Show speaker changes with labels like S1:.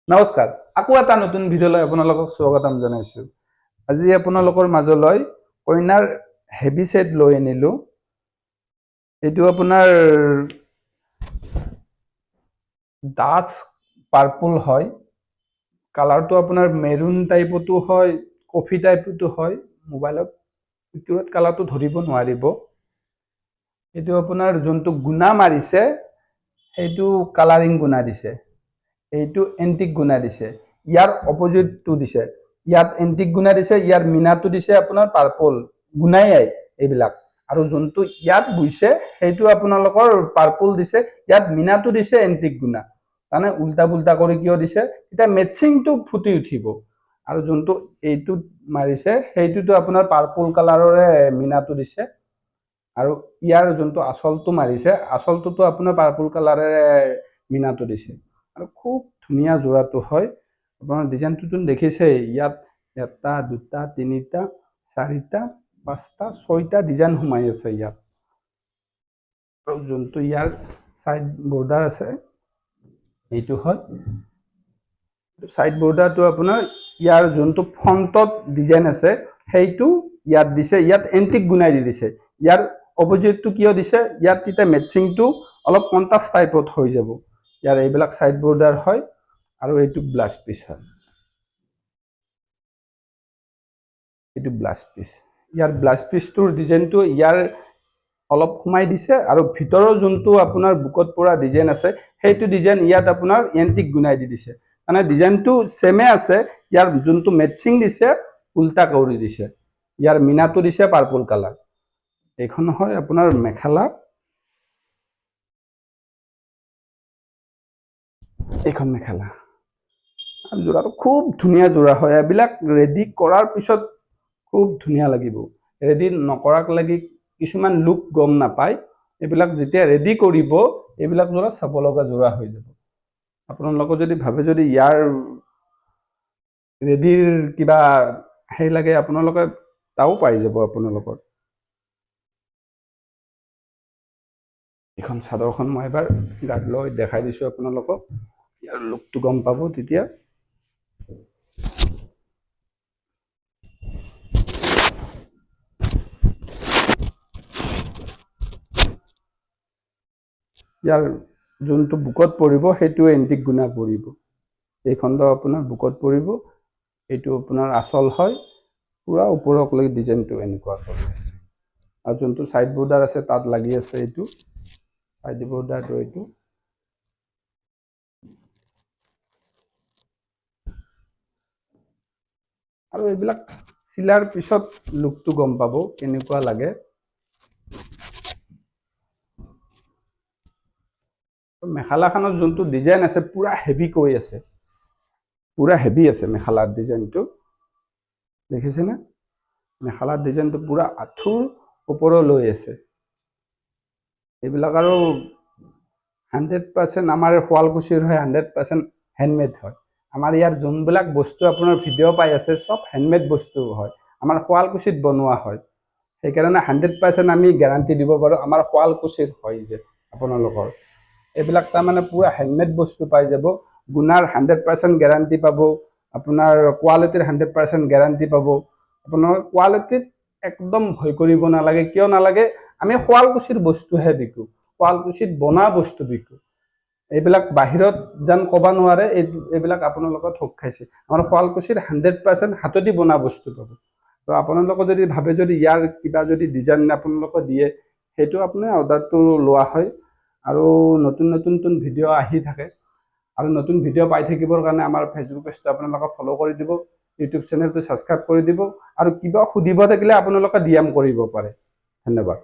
S1: নমস্কাৰ, আকৌ এটা নতুন ভিডিঅ'লৈ আপোনালোকক স্বাগতম জনাইছোঁ। আজি আপোনালোকৰ মাজলৈ কইনাৰ হেভি সেট লৈ আনিলোঁ। এইটো আপোনাৰ ডাৰ্ক পাৰ্পল হয়। কালাৰটো আপোনাৰ মেৰুন টাইপতো হয়, কফি টাইপতো হয়। মোবাইলত একিউৰেট কালাৰটো ধৰিব নোৱাৰিব। এইটো আপোনাৰ যোনটো গুণা মাৰিছে সেইটো কালাৰিং গুণা দিছে। এইটো এন্টিক গুণা দিছে, ইয়াৰ অপজিটটো দিছে। ইয়াত এন্টিক গুণা দিছে, ইয়াৰ মিনাটো দিছে আপোনাৰ পাৰ্পল গুণাই এইবিলাক। আৰু যোনটো ইয়াত বুইছে সেইটো আপোনালোকৰ পাৰ্পল দিছে, ইয়াত মিনাটো দিছে এন্টিক গুণা। মানে উল্টা পুল্টা কৰি কিয় দিছে, এতিয়া মেচিংটো ফুটি উঠিব। আৰু যোনটো এইটোত মাৰিছে সেইটোতো আপোনাৰ পাৰ্পল কালাৰৰে মিনাটো দিছে। আৰু ইয়াৰ যোনটো আচলটো মাৰিছে, আচলটোতো আপোনাৰ পাৰ্পল কালাৰেৰে মিনাটো দিছে। আৰু খুব ধুনীয়া যোৰাটো হয়। আপোনাৰ ডিজাইনটো দেখিছেই, ইয়াত এটা দুটা তিনিটা চাৰিটা পাঁচটা ছয়টা ডিজাইন সোমাই আছে ইয়াত। আৰু যোনটো ইয়াৰ সাইড বৰ্ডাৰ আছে এইটো হয়। সাইড বৰ্ডাৰটো আপোনাৰ ইয়াৰ যোনটো ফ্ৰণ্টত ডিজাইন আছে সেইটো ইয়াত দিছে, ইয়াত এন্টিক গুণাই দি দিছে। ইয়াৰ অপজিটটো কিয় দিছে, ইয়াত তেতিয়া মেচিংটো অলপ কণ্ট্ৰাষ্ট টাইপত হৈ যাব। ইয়াৰ এইবিলাক সাইড বৰ্ডাৰ হয় আৰু এইটো ব্লাউজ পিস হয়। এইটো ব্লাউজ পিস। ইয়াৰ ব্লাউজ পিসটোৰ ডিজাইনটো ইয়াৰ অলপ সোমাই দিছে আৰু ভিতৰৰ যোনটো আপোনাৰ বুকত পৰা ডিজাইন আছে সেইটো ডিজাইন ইয়াত আপোনাৰ এন্টিক গুণাই দি দিছে। মানে ডিজাইনটো সেমে আছে, ইয়াৰ যোনটো মেচিং দিছে উল্টা কৰি দিছে। ইয়াৰ মিনাটো দিছে পাৰ্পল কালাৰ। এইখন হয় আপোনাৰ মেখেলা। এইখন মেখেলা। যোৰাটো খুব ধুনীয়া যোৰা হয়। এইবিলাক ৰেডি কৰাৰ পিছত খুব ধুনীয়া লাগিব। ৰেডি নকৰাক লাগি কিছুমান লুক গম নাপায়। এইবিলাক যেতিয়া ৰেডি কৰিব এইবিলাক যোৰা চাব লগা যোৰা হৈ যাব। আপোনালোকে যদি ভাবে যদি ইয়াৰ ৰেডিৰ কিবা সেই লাগে আপোনালোকে তাও পাই যাব আপোনালোকৰ। এইখন চাদৰখন মই এবাৰ গাত লৈ দেখাই দিছোঁ আপোনালোকক, ইয়াৰ লুকটো গম পাব তেতিয়া। ইয়াৰ যোনটো বুকত পৰিব সেইটো এন্টিক গুণা পৰিব। এইখণ্ড আপোনাৰ বুকত পৰিব, এইটো আপোনাৰ আচল হয়। পুৰা ওপৰকলৈ ডিজাইনটো এনেকুৱা কৰি আছে। আৰু যোনটো সাইড বৰ্ডাৰ আছে তাত লাগি আছে এইটো সাইড বৰ্ডাৰটো এইটো। আৰু এইবিলাক চিলাৰ পিছত লুকটো গম পাব কেনেকুৱা লাগে। মেখেলাখনত যোনটো ডিজাইন আছে পুৰা হেভি কৈ আছে, পুৰা হেভি আছে মেখেলাৰ ডিজাইনটো। দেখিছেনে? মেখেলাৰ ডিজাইনটো পুৰা আঁঠুৰ ওপৰলৈ আছে। এইবিলাক আৰু 100% আমাৰ শুৱালকুছিৰ হয়, 100% হেণ্ডমেড হয়। আমাৰ ইয়াৰ যোনবিলাক বস্তু আপোনাৰ ভিডিঅ' পাই আছে সব হেণ্ডমেড বস্তু হয়, আমাৰ শুৱালকুছিত বনোৱা হয়। সেইকাৰণে 100% আমি গেৰাণ্টি দিব পাৰোঁ আমাৰ শুৱালকুছিৰ হয় যে আপোনালোকৰ। এইবিলাক তাৰমানে পুৰা হেণ্ডমেড বস্তু পাই যাব। গুণাৰ 100% গেৰাণ্টি পাব, আপোনাৰ কোৱালিটিৰ 100% গেৰাণ্টি পাব। আপোনাৰ কোৱালিটিত একদম ভয় কৰিব নালাগে। কিয় নালাগে? আমি শুৱালকুছিৰ বস্তুহে বিকো, শুৱালকুছিত বনা বস্তু বিকো। এইবিলাক বাহিৰত যেন ক'ব নোৱাৰে এইবিলাক আপোনালোকে ঠগ খাইছে। আমাৰ শুৱালকুছিৰ 100% হাতদি বনা বস্তু পাব। তো আপোনালোকে যদি ভাবে যদি ইয়াৰ কিবা যদি ডিজাইন আপোনালোকে দিয়ে সেইটো আপুনি অৰ্ডাৰটো লোৱা হয়। আৰু নতুন নতুন ভিডিঅ' আহি থাকে। আৰু নতুন ভিডিঅ' পাই থাকিবৰ কাৰণে আমাৰ ফেচবুক পেজটো আপোনালোকে ফ'ল' কৰি দিব, ইউটিউব চেনেলটো ছাবস্ক্ৰাইব কৰি দিব। আৰু কিবা সুধিব থাকিলে আপোনালোকে DM কৰিব পাৰে। ধন্যবাদ।